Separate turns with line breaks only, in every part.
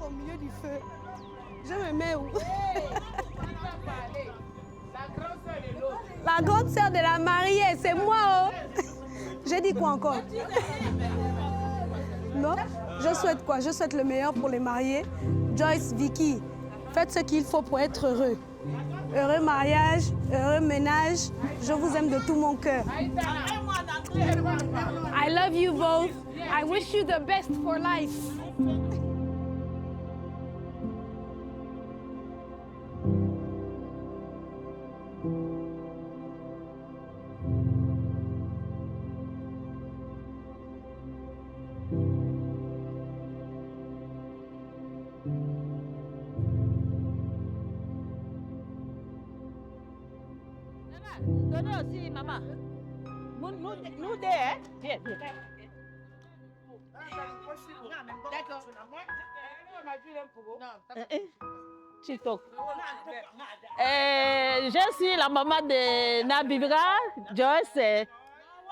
Au milieu du feu. Je me mets où? La grande sœur de la mariée, c'est moi. Oh. J'ai dit quoi encore? Non? Je souhaite quoi? Je souhaite le meilleur pour les mariés. Joyce, Vicky, faites ce qu'il faut pour être heureux. Heureux mariage, heureux ménage. Je vous aime de tout mon cœur. I love you both. I wish you the best for life.
Donnez aussi, maman. Nous deux, hein? Viens, viens. D'accord. TikTok. Je suis la maman de Nabibra, Joyce.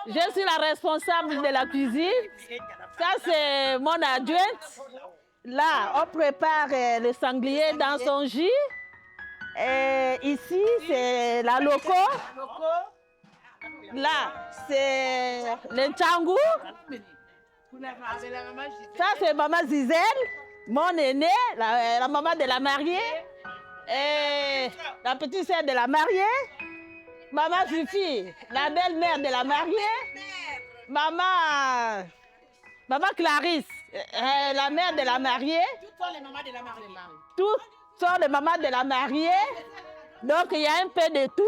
Je suis la responsable de la cuisine. Ça, c'est mon adjointe. Là, on prépare le sanglier dans son jus. Et ici, c'est la loco. Là, c'est le tchangou. Ça, c'est maman Zizel, mon aînée, la maman de la mariée. Et la petite sœur de la mariée. Maman Fifi, la belle-mère de la mariée. Maman Clarisse, la mère de la mariée. Toutes sont les mamans de la mariée. Toutes sont les mamans de la mariée. Donc, il y a un peu de tout.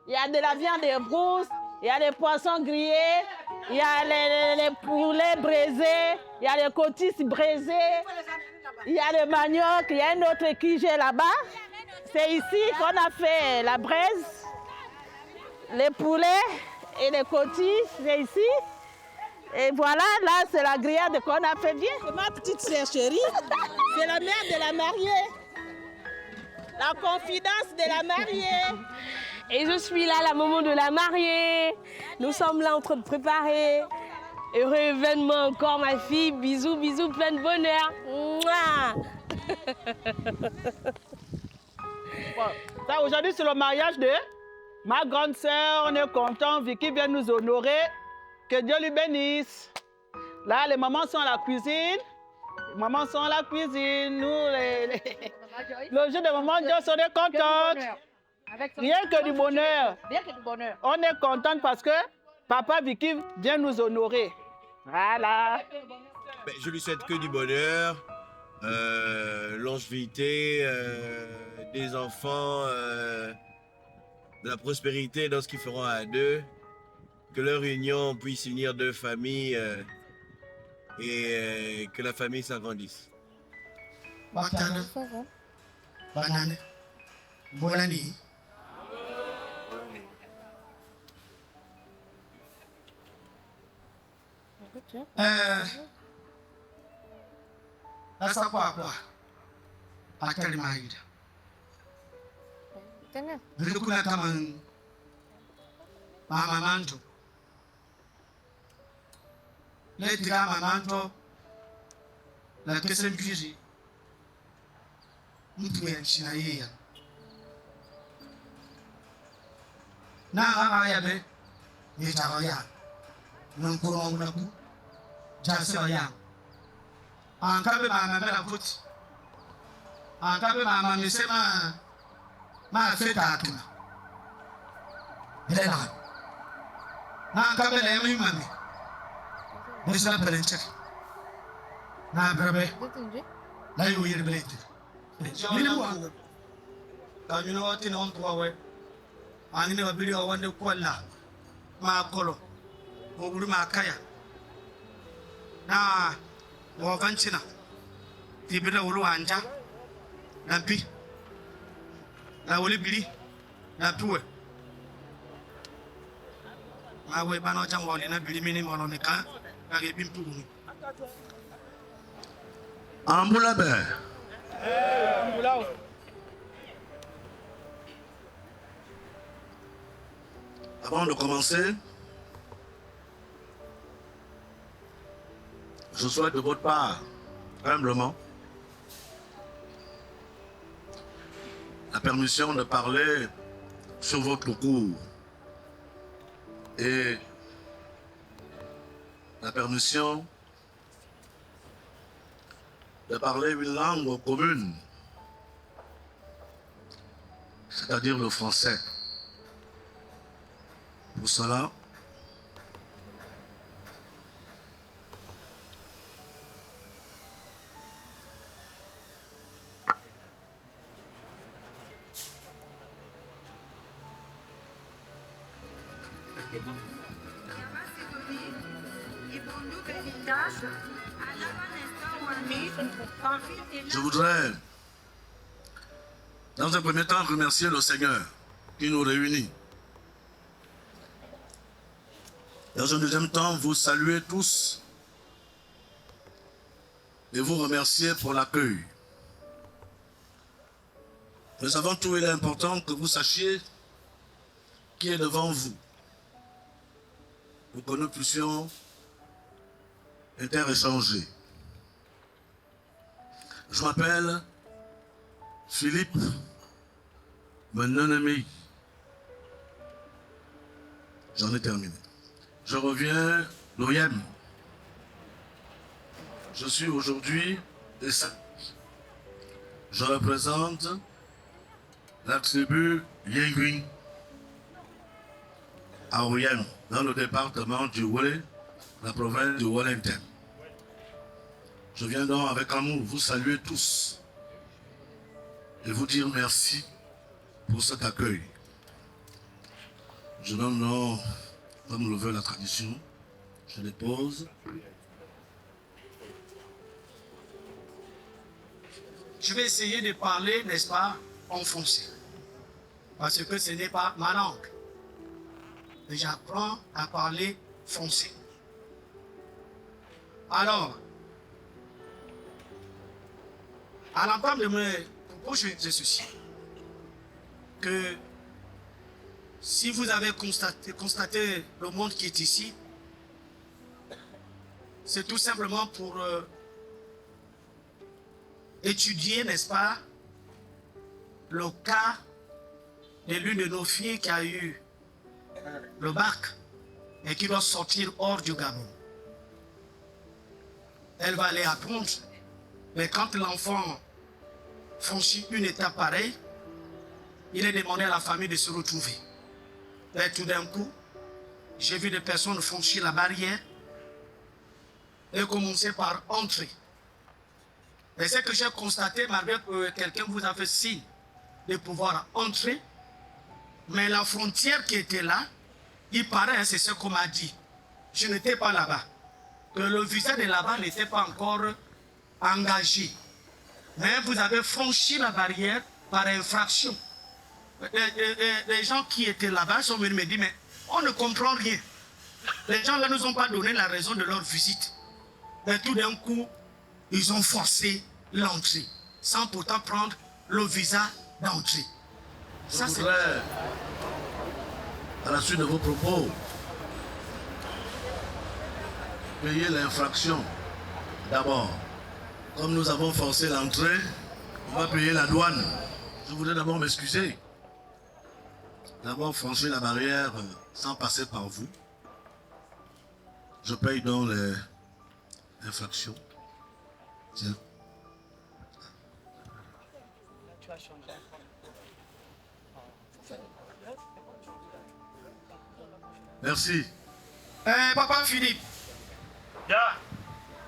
Il y a de la viande de brousse, il y a des poissons grillés, il y a les poulets braisés, il y a les cotisses braisées, il y a le manioc, il y a un autre QG là-bas. C'est ici qu'on a fait la braise, les poulets et les cotisses, c'est ici. Et voilà, là, c'est la grillade qu'on a fait bien. C'est ma petite sœur chérie, c'est la mère de la mariée. La confidence de la mariée.
Et je suis là, la maman de la mariée. Nous sommes là en train de préparer. Heureux événement encore, ma fille. Bisous, bisous, plein de bonheur. Mouah.
Bon, aujourd'hui, c'est le mariage de ma grande sœur. On est content. Vicky vient nous honorer. Que Dieu lui bénisse. Là, les mamans sont à la cuisine. Les mamans sont à la cuisine. Nous, le jour de maman Joyce, on est contente. Rien que du bonheur. Rien que du bonheur. On est contente parce que papa Vicky vient nous honorer. Voilà.
Ben, je lui souhaite que du bonheur, longévité, des enfants, de la prospérité dans ce qu'ils feront à deux. Que leur union puisse unir deux familles et que la famille s'agrandisse.
Sasa kwakwa atali maida nilikula kama mama manto Les tiga mamanto. La question cuisine. Mtu ya chinaia. Na aya be. Ni tawaya. Nungkuro ngunaku. Jase ya. Ankabe mama mela kuti. Ankabe mama misema ma feta atuna. Elela. Na ankabe le mi mami. Misala pelenche. Na brabe. Na yo yir belete. Ni wa. Ka you know what in on to we. Ani ne babiri o wande kwalla. Ma kolo. Mo buru ma kaya. Na wo vanchina. Tibira wulu anja. Nampi. Na wuli biri. Na tuwe. Ma we bano jam wali na biri mini mono ne ka. Ka ge bimpu ni.
Amboulabe. Avant de commencer, je souhaite de votre part, humblement, la permission de parler sur votre cours et la permission de parler une langue commune, c'est-à-dire le français. Pour cela, je voudrais, dans un premier temps, remercier le Seigneur qui nous réunit. Dans un deuxième temps, vous saluer tous et vous remercier pour l'accueil. Mais avant tout, il est important que vous sachiez qui est devant vous, pour que nous puissions interéchanger. Je m'appelle Philippe, mon ennemi. J'en ai terminé. Je reviens d'Oyem. Je suis aujourd'hui de ça. Je représente la tribu Yengwin à Oyem, dans le département du Wole, la province du Wellington. Je viens donc avec amour vous saluer tous et vous dire merci pour cet accueil. Je donne donc, comme le veut la tradition, je dépose.
Je vais essayer de parler, n'est-ce pas, en français. Parce que ce n'est pas ma langue. Mais j'apprends à parler français. Alors, à l'entendre de mes propos, je dis ceci. Que si vous avez constaté le monde qui est ici, c'est tout simplement pour étudier, n'est-ce pas, le cas de l'une de nos filles qui a eu le bac et qui doit sortir hors du Gabon. Elle va aller apprendre, mais quand l'enfant franchit une étape pareille, il est demandé à la famille de se retrouver. Et tout d'un coup, j'ai vu des personnes franchir la barrière et commencer par entrer. Et ce que j'ai constaté, malgré que quelqu'un vous a fait signe de pouvoir entrer, mais la frontière qui était là, il paraît, c'est ce qu'on m'a dit. Je n'étais pas là-bas. Que le visa de là-bas n'était pas encore engagé. Mais vous avez franchi la barrière par infraction. Les gens qui étaient là-bas sont venus me dire, mais on ne comprend rien. Les gens là ne nous ont pas donné la raison de leur visite. Mais tout d'un coup, ils ont forcé l'entrée, sans pourtant prendre le visa d'entrée.
Ça, c'est vrai. À la suite de vos propos, payer l'infraction. D'abord, comme nous avons forcé l'entrée, on va payer la douane. Je voudrais d'abord m'excuser d'avoir franchi la barrière sans passer par vous. Je paye donc les infractions. Tiens. Merci.
Papa Philippe,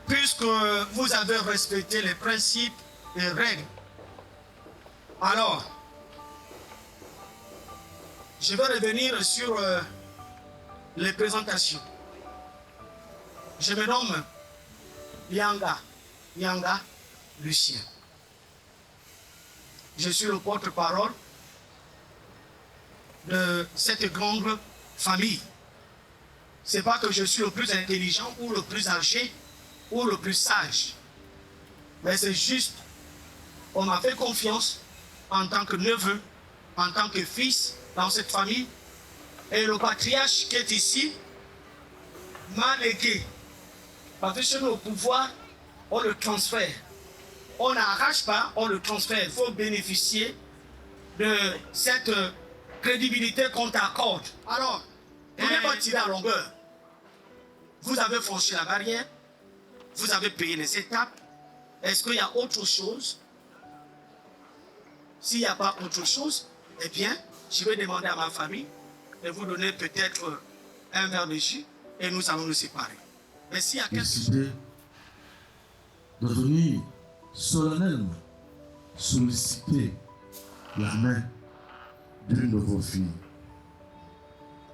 puisque vous avez respecté les principes et règles, alors, je vais revenir sur les présentations. Je me nomme Yanga Lucien. Je suis le porte-parole de cette grande famille. C'est pas que je suis le plus intelligent ou le plus âgé ou le plus sage. Mais c'est juste, on m'a fait confiance en tant que neveu, en tant que fils dans cette famille. Et le patriarche qui est ici m'a légué. Parce que chez nous, au pouvoir, on le transfère. On n'arrache pas, on le transfère. Il faut bénéficier de cette crédibilité qu'on t'accorde. Alors, ne voulez pas tirer à longueur. Vous avez franchi la barrière, vous avez payé les étapes. Est-ce qu'il y a autre chose? S'il n'y a pas autre chose, eh bien, je vais demander à ma famille de vous donner peut-être un verre de jus et nous allons nous séparer. Mais s'il y a quelque chose...
de venir solennellement solliciter la main d'une de vos filles.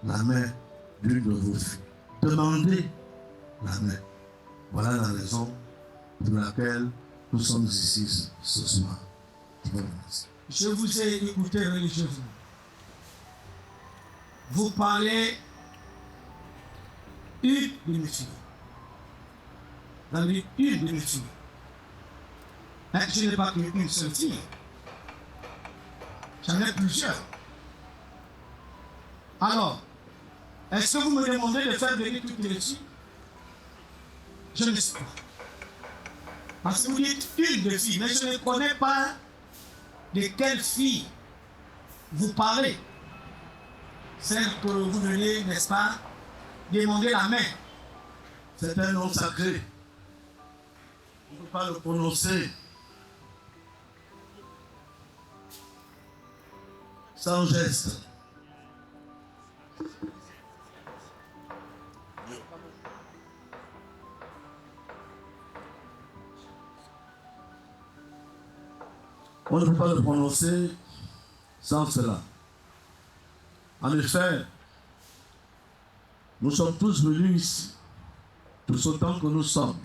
La main d'une de vos filles. Demandez la main. Voilà la raison pour laquelle nous sommes ici ce soir. Je vous remercie.
Je vous ai écouté religieusement. Vous parlez une de mes filles. Vous avez une de mes filles. Mais je n'ai pas qu'une seule fille. J'en ai plusieurs. Alors, est-ce que vous me demandez de faire venir toutes les filles? Je ne sais pas. Parce que vous dites une de filles, mais je ne connais pas de quelle fille vous parlez. Celle que vous venez, n'est-ce pas, demander la main.
C'est un nom sacré. On ne peut pas le prononcer sans geste. On ne peut pas le prononcer sans cela. En effet, nous sommes tous venus ici, tous autant que nous sommes,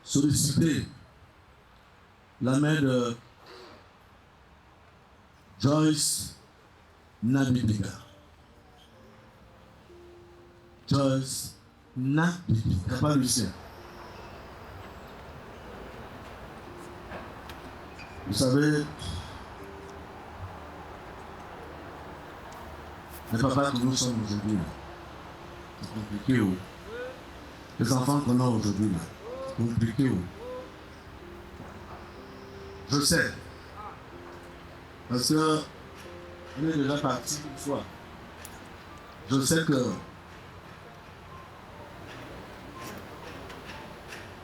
solliciter la main de Joyce Nabibiga. Joyce Nabibiga, pas Lucien. Vous savez, les papas que nous sommes aujourd'hui, c'est compliqué. Oh. Les enfants qu'on a aujourd'hui, c'est compliqué. Oh. Je sais. Parce que on est déjà parti une fois. Je sais que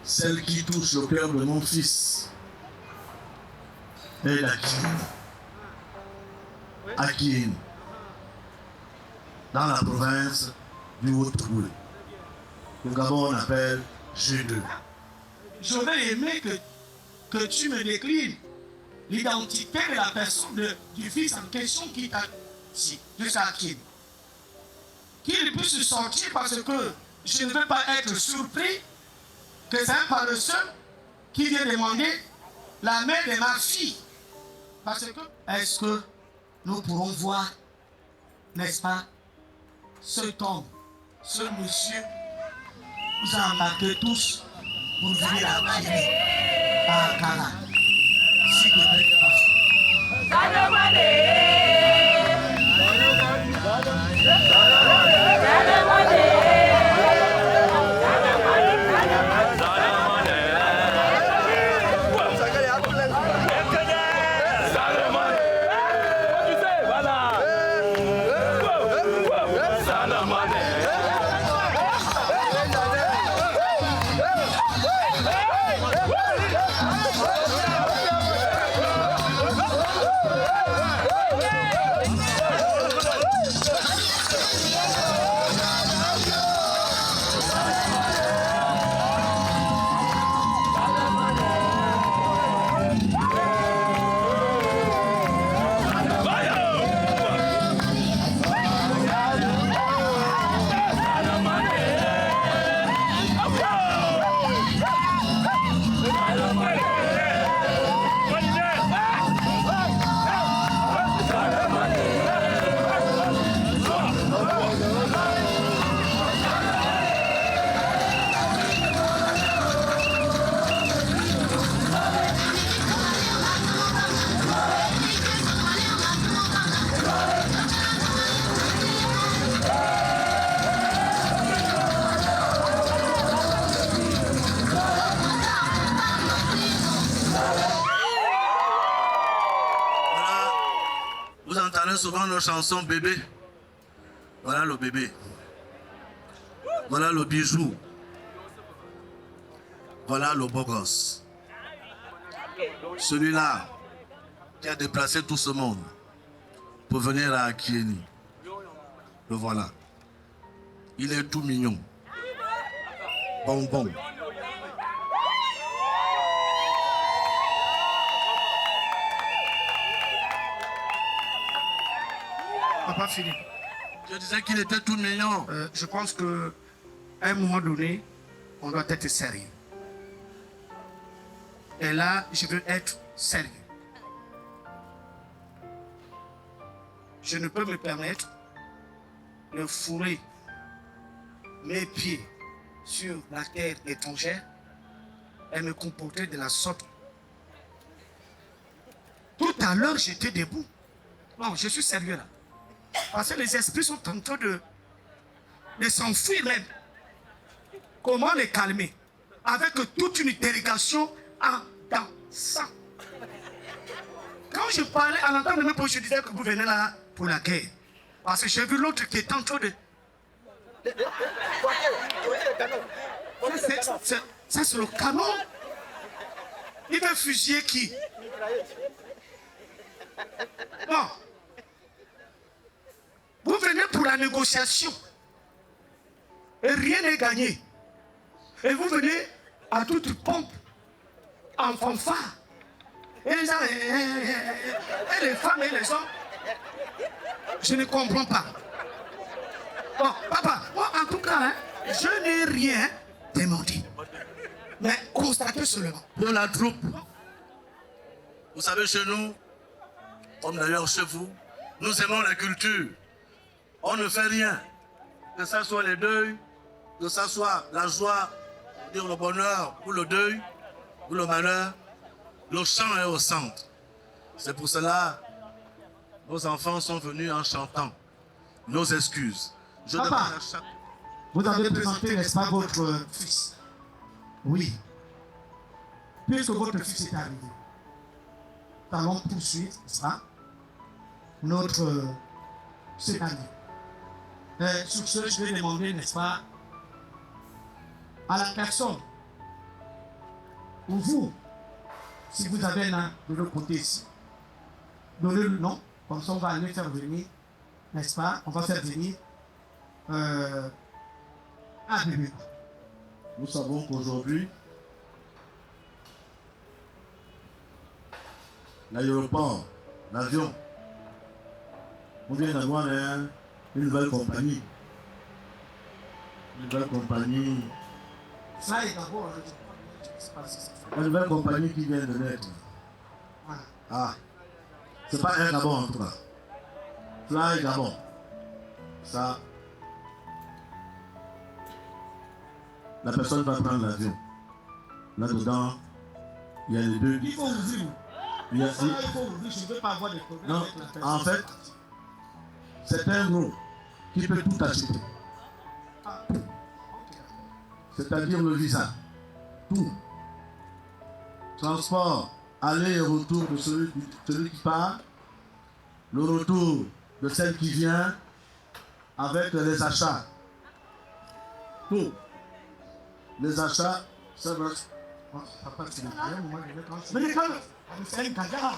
celle qui touche le cœur de mon fils est Akine, dans la province du Haut-Toul, que Gabon on appelle G2.
J'aurais aimé que tu me déclines l'identité de la personne du fils en question qui t'a dit, de Akine. Qu'il puisse se sortir parce que je ne veux pas être surpris que c'est un paresseux qui vient demander la main de ma fille. Parce que, est-ce que nous pourrons voir, n'est-ce pas, cet homme, ce monsieur, nous a embarqués tous pour venir à Guinée, à Akara. S'il te plaît,
Salut,
souvent nos chansons bébé. Voilà le bébé. Voilà le bijou. Voilà le beau gosse. Celui-là qui a déplacé tout ce monde pour venir à Akieni. Le voilà. Il est tout mignon. Bonbon.
Papa Philippe.
Je disais qu'il était tout mignon.
Je pense qu'à un moment donné, on doit être sérieux. Et là, je veux être sérieux. Je ne peux me permettre de fourrer mes pieds sur la terre étrangère et me comporter de la sorte. Tout à l'heure, j'étais debout. Non, je suis sérieux là. Parce que les esprits sont en train de s'enfuir même. Comment les calmer? Avec toute une délégation en dansant. Quand je parlais à l'entendre de mes proches, je disais que vous venez là pour la guerre. Parce que j'ai vu l'autre qui est en train de... Ça c'est le canon. Il veut fusiller qui? Non. Vous venez pour la négociation. Et rien n'est gagné. Et vous venez à toute pompe, en fanfare. Et les femmes et les hommes. Je ne comprends pas. Bon, papa, moi en tout cas, hein, je n'ai rien demandé. Mais constatez seulement.
Pour la troupe, vous savez, chez nous, comme d'ailleurs chez vous, nous aimons la culture. On ne fait rien. Que ce soit les deuils, que ce soit la joie, dire le bonheur ou le deuil, ou le malheur, le chant est au centre. C'est pour cela que nos enfants sont venus en chantant nos excuses. Je
Papa,
demande à chaque...
vous avez présenté, n'est-ce pas, votre fils? Oui. Puisque votre fils est arrivé, nous allons poursuivre, n'est-ce pas, notre cette année. Sur ce, je vais demander, n'est-ce pas, à la personne, ou vous, si vous avez un de l'autre côté ici, donnez le nom, comme ça on va aller faire venir, n'est-ce pas, on va faire venir un bébé.
Nous savons qu'aujourd'hui, l'aéroport, l'avion, on vient d'avoir une nouvelle compagnie. Une nouvelle compagnie.
Ça est d'abord,
Une nouvelle compagnie qui vient de naître. Ah, c'est pas un Gabon en tout cas. Fly Gabon. Ça, la personne va prendre l'avion. Là-dedans, il y a les deux.
il faut ouvrir.
Il y a,
Il faut ouvrir, je ne veux pas avoir de problème
non,
avec la personne.
en fait, c'est un gros qui peut tout acheter.
Ah,
C'est-à-dire le visa. Tout. Transport, aller et retour de celui qui part. Le retour de celle qui vient avec les achats. Tout. Les achats, ça va.
papa, c'est bien, moi je vais trancher. Mais quand c'est un caca.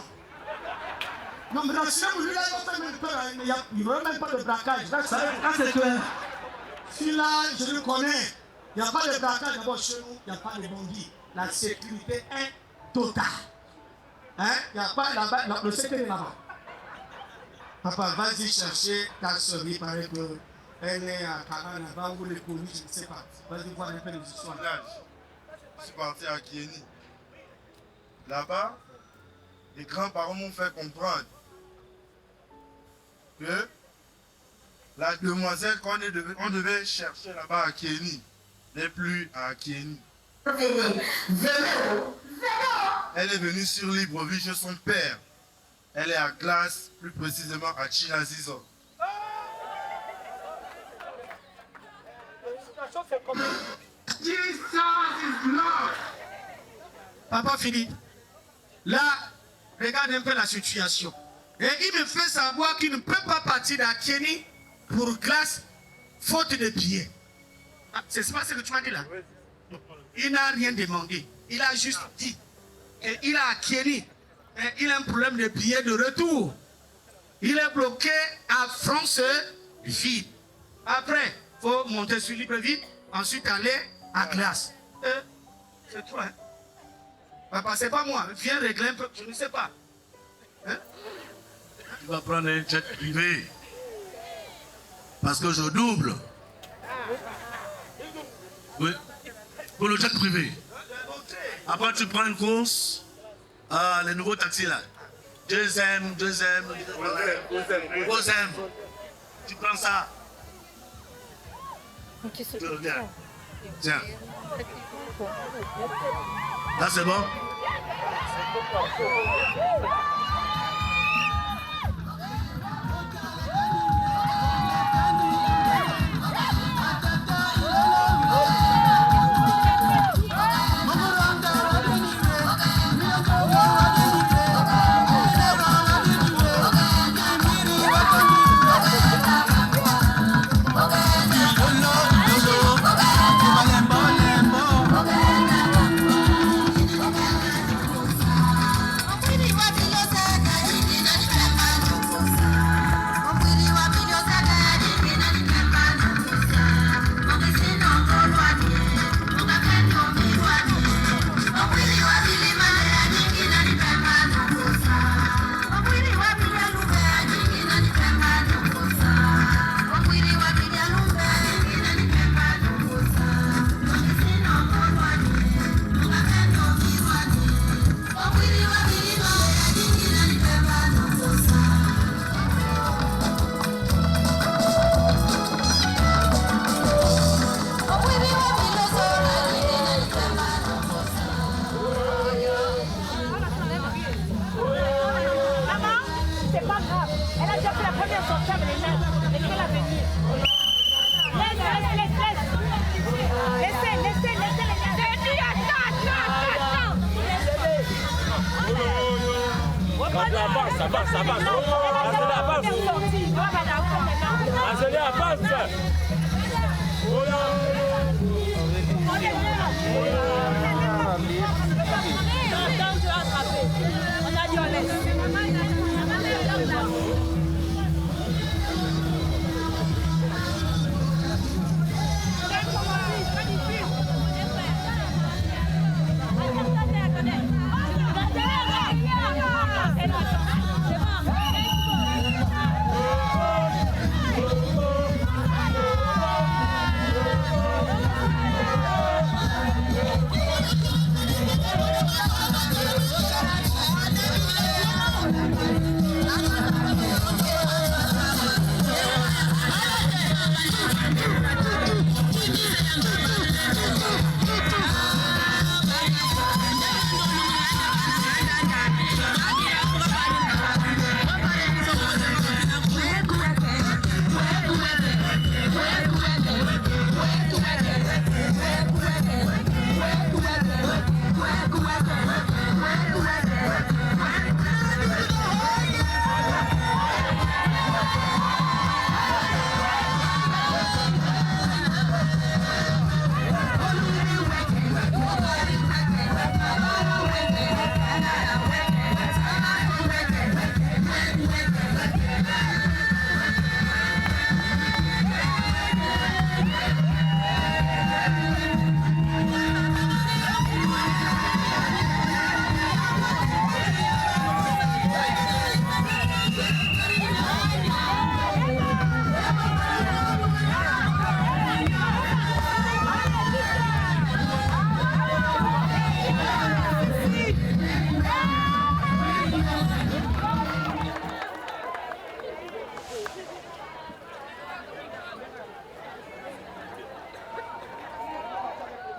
Non, mais là, si vous lui avez il n'y aura même pas de braquage. Là, c'est clair. Si là, je le connais, il n'y a pas de braquage d'abord chez nous, il n'y a pas de bandits. La sécurité est totale. Hein? Il n'y a pas là-bas, le sécurité est là-bas. Papa, vas-y chercher ta soeur, il paraît qu'elle est à Karan, là-bas, où les commis, je ne sais pas. Vas-y voir un peu les histoires.
Je suis parti à Kieni. Là-bas, les grands-parents m'ont fait comprendre que la demoiselle qu'on devait chercher là-bas à Kieni n'est plus à Kieni. Elle est venue sur Libreville chez son père. Elle est à Glace, plus précisément à Chinazizo.
Papa Philippe, là, regarde un peu la situation. Et il me fait savoir qu'il ne peut pas partir d'Akieni pour classe, faute de billets. Ah, c'est pas ce que tu m'as dit là? Il n'a rien demandé. Il a juste dit qu'il a Akieni. Il a un problème de billets de retour. Il est bloqué à France-Ville. Après, il faut monter sur Libreville, ensuite aller à Glace. C'est toi, hein? Papa, c'est pas moi. Viens régler un peu, je ne sais pas. Hein?
Tu vas prendre un jet privé. Parce que je double. Oui. Pour le jet privé. Après, tu prends une course. Ah, les nouveaux taxis là. Deuxième. Tu prends ça. Tu reviens. Tiens. Là, c'est bon?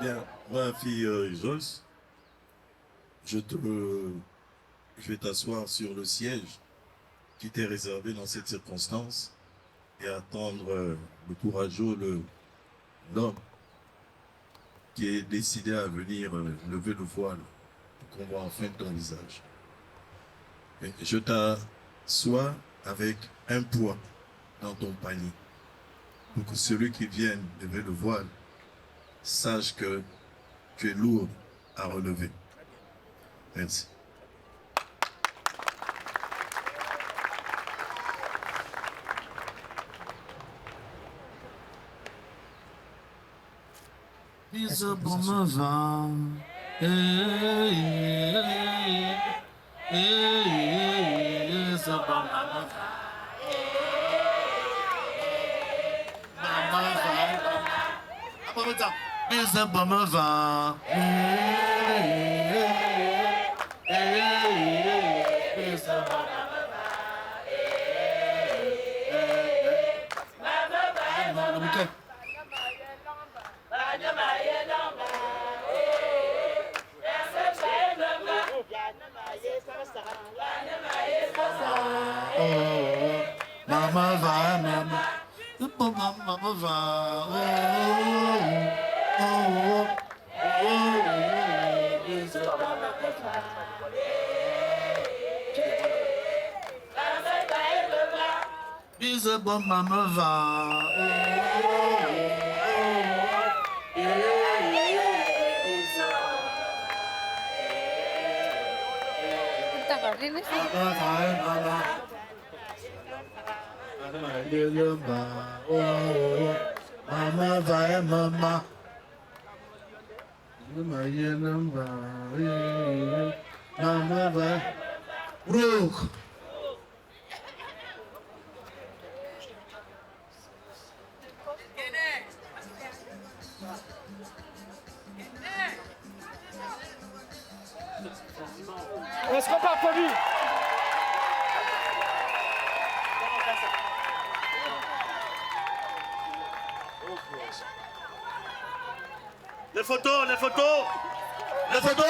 Bien, ma fille Joyce, je vais t'asseoir sur le siège qui t'est réservé dans cette circonstance et attendre le courageux, l'homme qui est décidé à venir lever le voile pour qu'on voit enfin ton visage. Et sois avec un poids dans ton panier. Pour que celui qui vienne lever le voile sache que tu es lourd à relever. Merci.
Bisa bomava, bisa bomava, bisa bomava, mama vai, mama vai, bisa bom mama Mama vai, mama. Mama vai. Brook.
Est-ce qu'on peut applaudir?
Les photos, les photos. Les photos.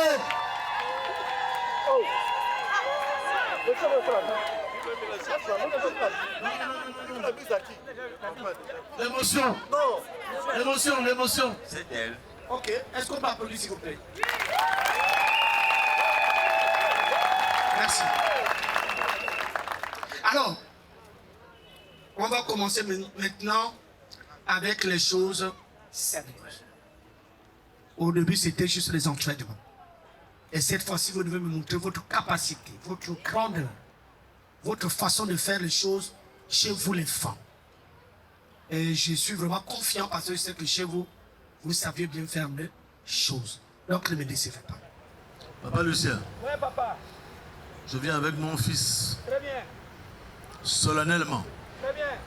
L'émotion. Non. L'émotion, l'émotion.
C'est elle.
Ok, est-ce qu'on peut applaudir s'il vous plaît? Merci. Alors, on va commencer maintenant avec les choses sérieuses. Au début, c'était juste les entraînements. Et cette fois-ci, vous devez me montrer votre capacité, votre grandeur, votre façon de faire les choses chez vous les femmes. Et je suis vraiment confiant parce que je sais que chez vous, vous saviez bien faire les choses. Donc ne me décevez pas.
Papa Lucien.
Oui, papa.
Je viens avec mon fils.
Très bien.
Solennellement.
Très bien.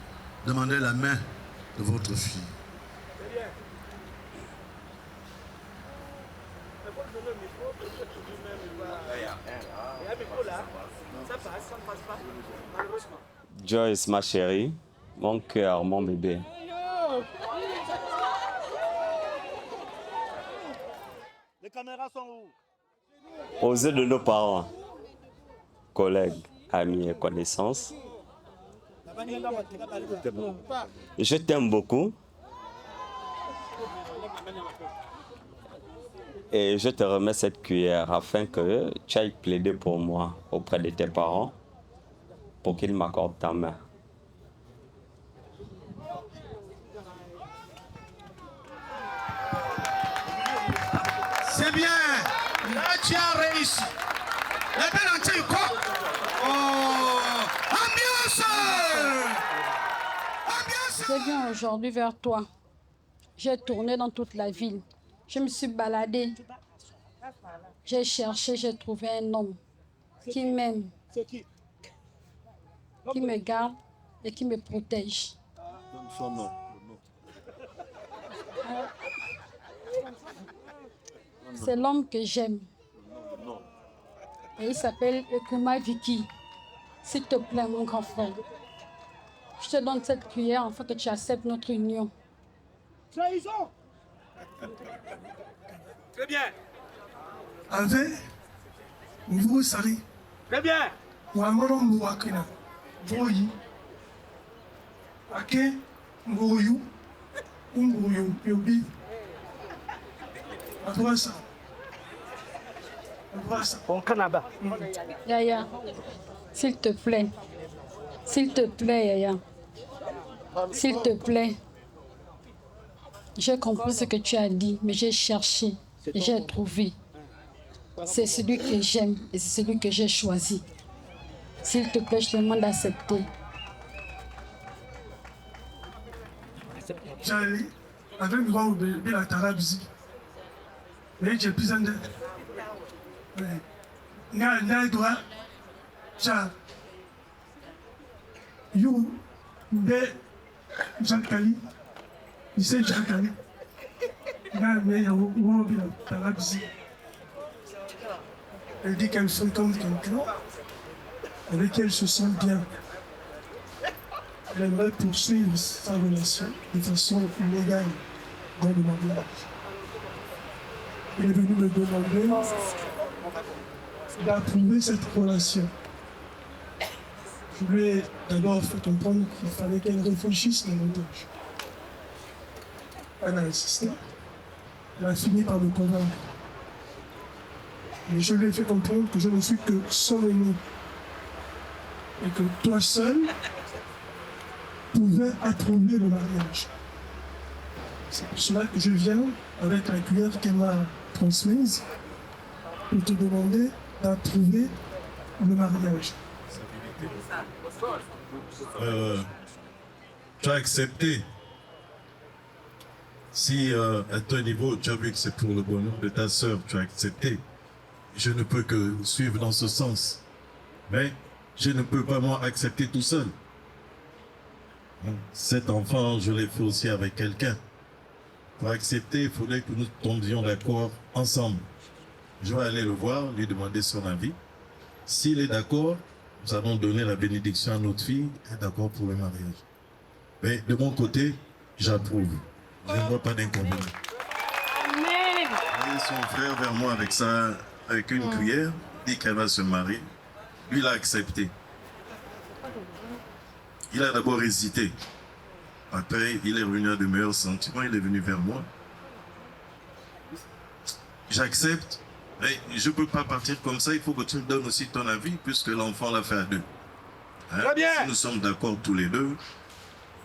Demander la main de votre fille.
Très bien.
Joyce, ma chérie, mon cœur, mon bébé.
Les caméras sont où?
Aux yeux de nos parents, collègues, amis et connaissances, je t'aime beaucoup et je te remets cette cuillère afin que tu ailles plaider pour moi auprès de tes parents pour qu'ils m'accordent ta main.
C'est bien. Là, tu as réussi. La belle entière, quoi? Oh, ambiance! Ambiance!
Je viens aujourd'hui vers toi. J'ai tourné dans toute la ville. Je me suis baladée. J'ai cherché, j'ai trouvé un homme qui m'aime, qui me garde et qui me protège.
Son nom.
C'est l'homme que j'aime. Et il s'appelle Ekuma Vicky. S'il te plaît, mon grand frère. Je te donne cette cuillère afin que tu acceptes notre union.
Trahison. Très bien.
Avec vous sari.
Très bien.
Wamoro mbuakina. Voyi. Ake ngoyu. Ngoyu yobi. Atwasa. Atwasa.
Bon Canada.
Yaya, s'il te plaît, S'il te plaît, Yaya. S'il te plaît. J'ai compris ce que tu as dit, mais j'ai cherché et j'ai trouvé. C'est celui que j'aime et c'est celui que j'ai choisi. S'il te plaît, je te demande d'accepter.
Charlie, avec le droit de la Tarabizi. Mais j'ai plus d'aide. N'a droit. Charles. You, de Jean Kali. Il sait Jean Kali. Mais il y a un Tarabizi. Elle dit qu'elle fréquente quelqu'un avec qui elle se sent bien. Elle aimerait poursuivre sa relation de façon légale dans le mariage. Il est venu me demander d'approuver cette relation. Je lui ai d'abord fait comprendre qu'il fallait qu'elle réfléchisse davantage. Elle a insisté. Elle a fini par me convaincre. Mais je lui ai fait comprendre que je ne suis que son ami. Et que toi seul pouvais approuver le mariage. C'est pour cela que je viens avec la cuillère qu'elle m'a transmise pour te demander d'approuver le mariage.
Tu as accepté. Si à ton niveau, tu as vu que c'est pour le bonheur de ta sœur, tu as accepté. Je ne peux que suivre dans ce sens. Mais je ne peux pas, moi, accepter tout seul. Cet enfant, je l'ai fait aussi avec quelqu'un. Pour accepter, il faudrait que nous tombions d'accord ensemble. Je vais aller le voir, lui demander son avis. S'il est d'accord, nous allons donner la bénédiction à notre fille, et d'accord pour le mariage. Mais de mon côté, j'approuve. Je ne vois pas d'inconvénient. Et son frère vers moi avec ça, avec une cuillère, dit qu'elle va se marier. Lui, il a accepté. Il a d'abord hésité. Après, il est revenu à de meilleurs sentiments, il est venu vers moi. J'accepte, mais je ne peux pas partir comme ça, il faut que tu me donnes aussi ton avis, puisque l'enfant l'a fait à deux. Hein?
Très bien.
Si nous sommes d'accord tous les deux,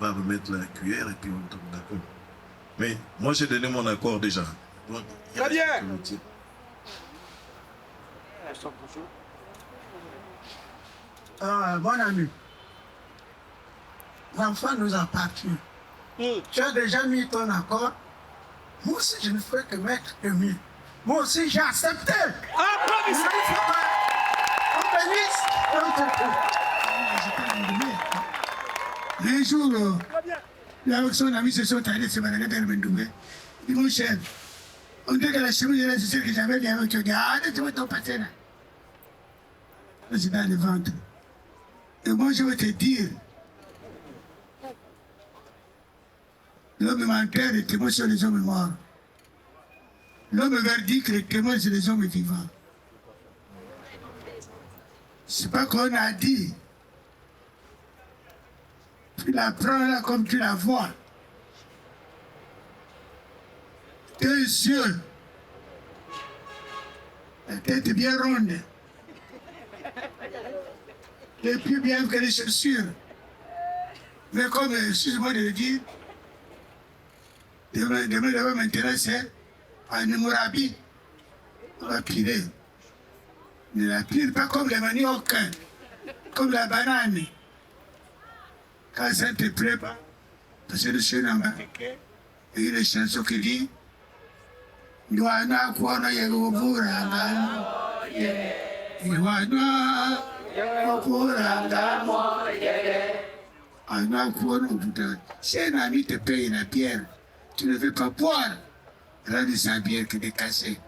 on va remettre la cuillère et puis on tombe d'accord. Mais moi, j'ai donné mon accord déjà. Donc,
Très bien.
Mon ami, l'enfant nous appartient. Tu as déjà mis ton accord. Moi aussi, je ne fais que mettre le mien. Moi aussi, j'ai accepté.
Applaudissements.
On bénisse. Un jour, là, avec son ami se sont allés se balader vers Mendoumé. Ils m'ont cher. On dit que la chemise de c'est celle que j'avais bien avec toi. Ah, tu vas t'en passer là. C'est dans le ventre. Et moi, je vais te dire, l'homme menteur, les témoins sont les hommes morts. L'homme verdict, les témoins, c'est les hommes vivants. C'est pas qu'on a dit. Tu la prends là comme tu la vois. Tes yeux, la tête bien ronde. Les plus bien que les chaussures. Mais comme, excuse-moi de le dire, demain maintenant, c'est un Mourabi. On va piler. Ne la pile pas comme les maniocs, comme la banane. Quand ça te plaît pas, parce que le chien en bas, il y a une chanson qui dit Yoana Kwana Yegovura, Yoana. Si un ami te paye la bière, tu ne veux pas boire. Rends sa bière qui est cassée.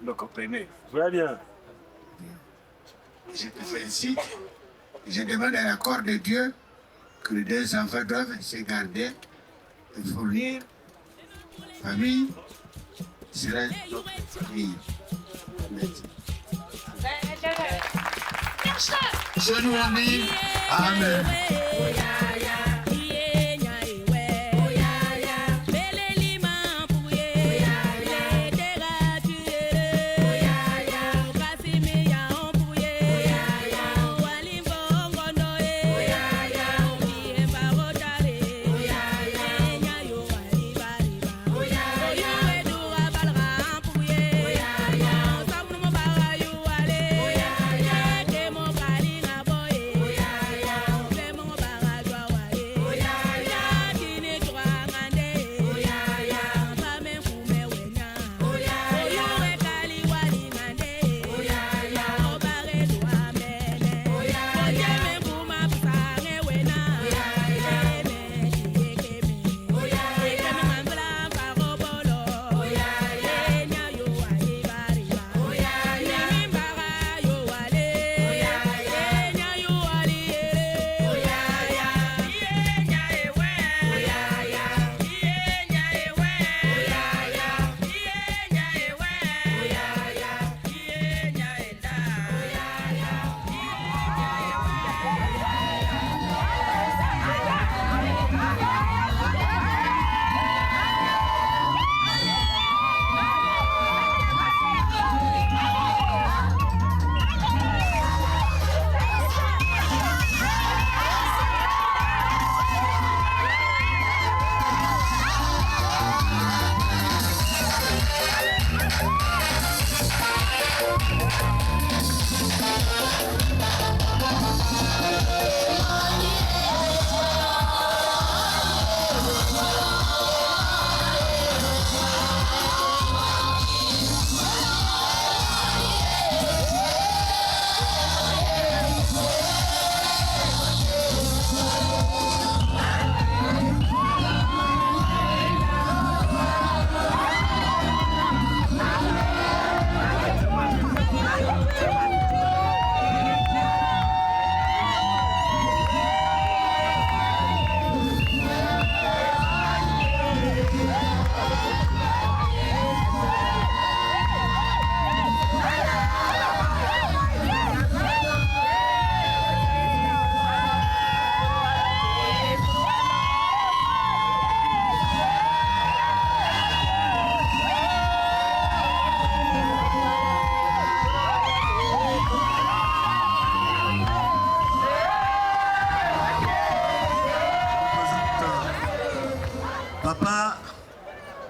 Vous comprenez?
Très bien.
Je te félicite. Je demande à l'accord de Dieu que les deux enfants doivent se garder et fournir famille. Sera notre famille. Merci. Je nous remercie. Amen.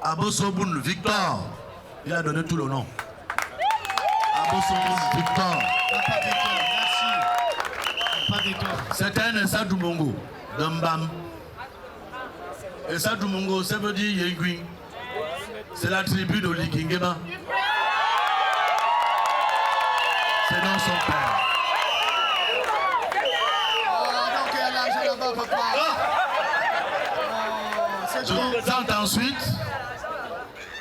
Abosoboun Victor. Il a donné tout le nom. Abosoboun Victor. C'est un Essa Doumongo, d'Ambam. Essa Doumongo, ça veut dire Yengui. C'est la tribu de Likingema. C'est dans son père.
Donc il y a l'argent là-bas, papa.
Je vous présente ensuite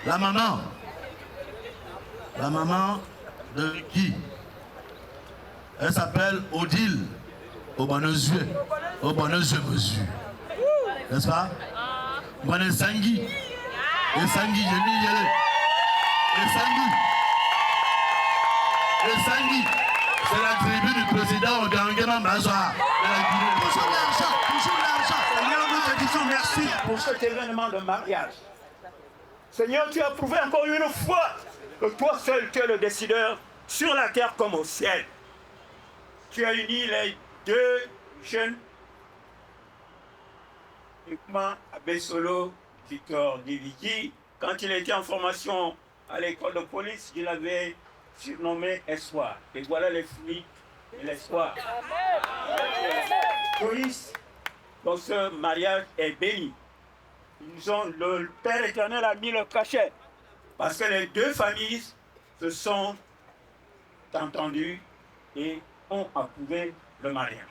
la maman. La maman de qui? Elle s'appelle Odile Obanezue. Obanezue mesure. N'est-ce pas? Obanesangi. Et Sangi, Yemi Yele. Et Sangi. Et Sangi. C'est la tribu du président Ogangema Mazwa de la Guinée.
Toujours l'argent, toujours l'argent.
Seigneur, nous te disons merci pour cet événement de mariage. Seigneur, tu as prouvé encore une fois que toi seul, tu es le décideur sur la terre comme au ciel. Tu as uni les deux jeunes, uniquement Abesolo, Victor Diviki. Quand il était en formation à l'école de police, il avait surnommé Espoir. Et voilà les fruits de l'espoir. Joyce, dans ce mariage est béni. Le Père éternel a mis le cachet. Parce que les deux familles se sont entendues et ont approuvé le mariage.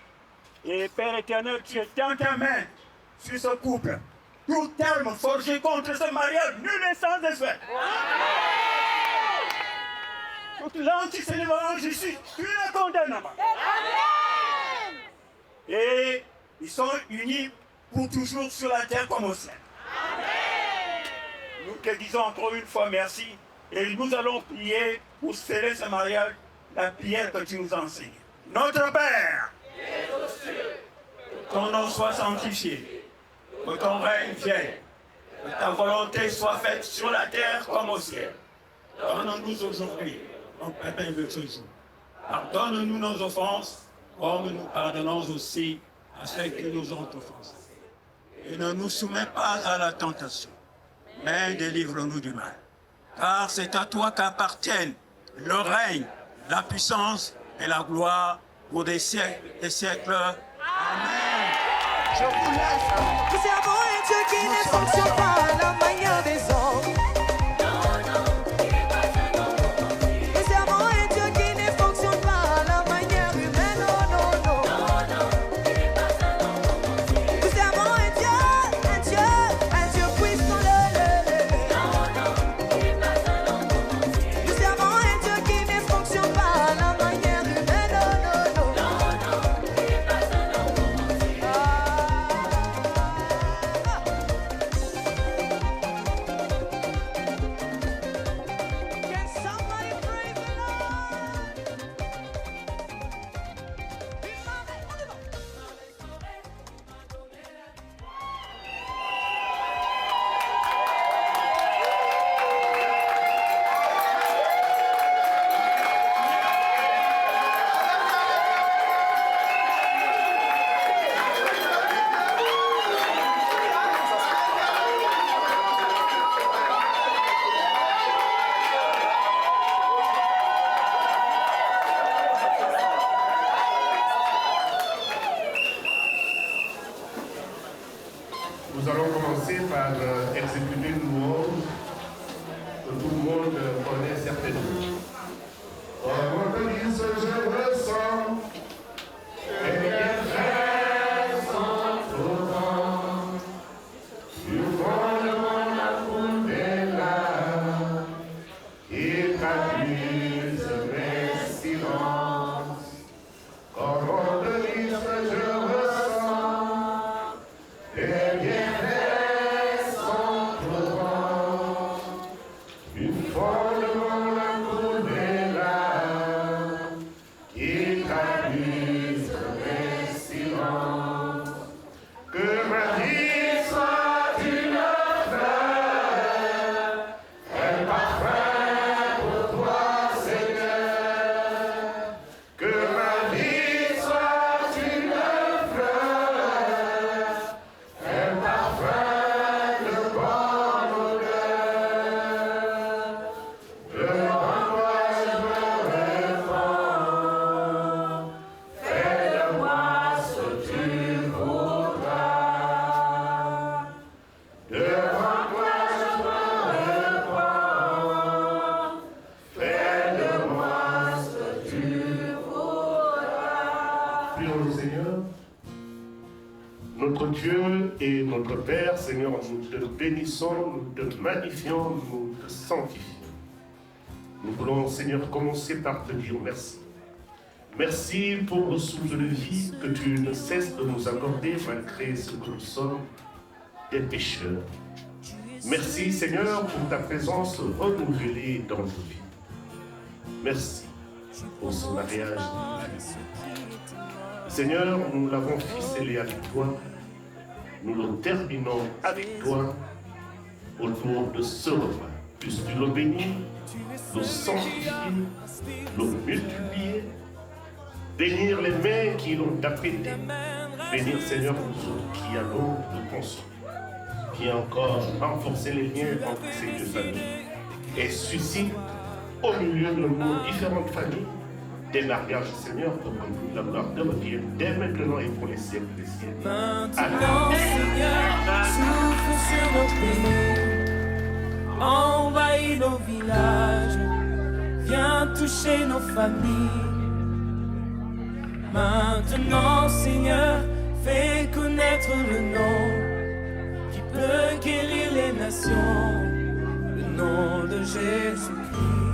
Et Père éternel, tu étends ta main sur ce couple. Tout terme forgé contre ce mariage, nul n'est sans effet. Toute langue qui s'élèvera en justice, tu les condamnes. Et ils sont unis pour toujours sur la terre comme au ciel. Nous te disons encore une fois merci et nous allons prier pour sceller ce mariage, la prière que tu nous enseignes. Notre Père, que ton nom soit sanctifié, que ton règne vienne, que ta volonté soit faite sur la terre comme au ciel. Donne-nous aujourd'hui notre pain de ce jour. Pardonne-nous nos offenses, comme nous pardonnons aussi à ceux qui nous ont offensés. Et ne nous soumets pas à la tentation, mais délivre-nous du mal. Car c'est à toi qu'appartiennent le règne, la puissance et la gloire pour des siècles et siècles. Amen. Je vous laisse.
Nous servons un Dieu qui ne fonctionne pas à la manière des hommes. Nous servons un Dieu qui ne fonctionne pas à la manière humaine. Non, non, non. Nous servons un Dieu puissant. Nous servons un Dieu qui ne fonctionne pas à la manière humaine. Non, non, non.
Dieu et notre Père, Seigneur, nous te bénissons, nous te magnifions, nous te sanctifions. Nous voulons, Seigneur, commencer par te dire merci. Merci pour le souffle de vie que tu ne cesses de nous accorder malgré ce que nous sommes, des pécheurs. Merci, Seigneur, pour ta présence renouvelée dans nos vies. Merci pour ce mariage. Seigneur, nous l'avons ficelé avec toi. Nous le terminons avec toi autour de ce repas. Puisses-tu le bénir, le sanctifier, le multiplier, bénir les mains qui l'ont apprêté, bénir, Seigneur, nous autres qui allons le consommer, qui a encore renforcé les liens entre ces deux familles et suscite au milieu de nos différentes familles des mariages, Seigneur, pour que la gloire te revienne dès maintenant et pour les siècles des siècles.
Maintenant, Seigneur, souffle sur nos pays, envahis nos villages, viens toucher nos familles. Maintenant, Seigneur, fais connaître le nom qui peut guérir les nations, le nom de Jésus-Christ.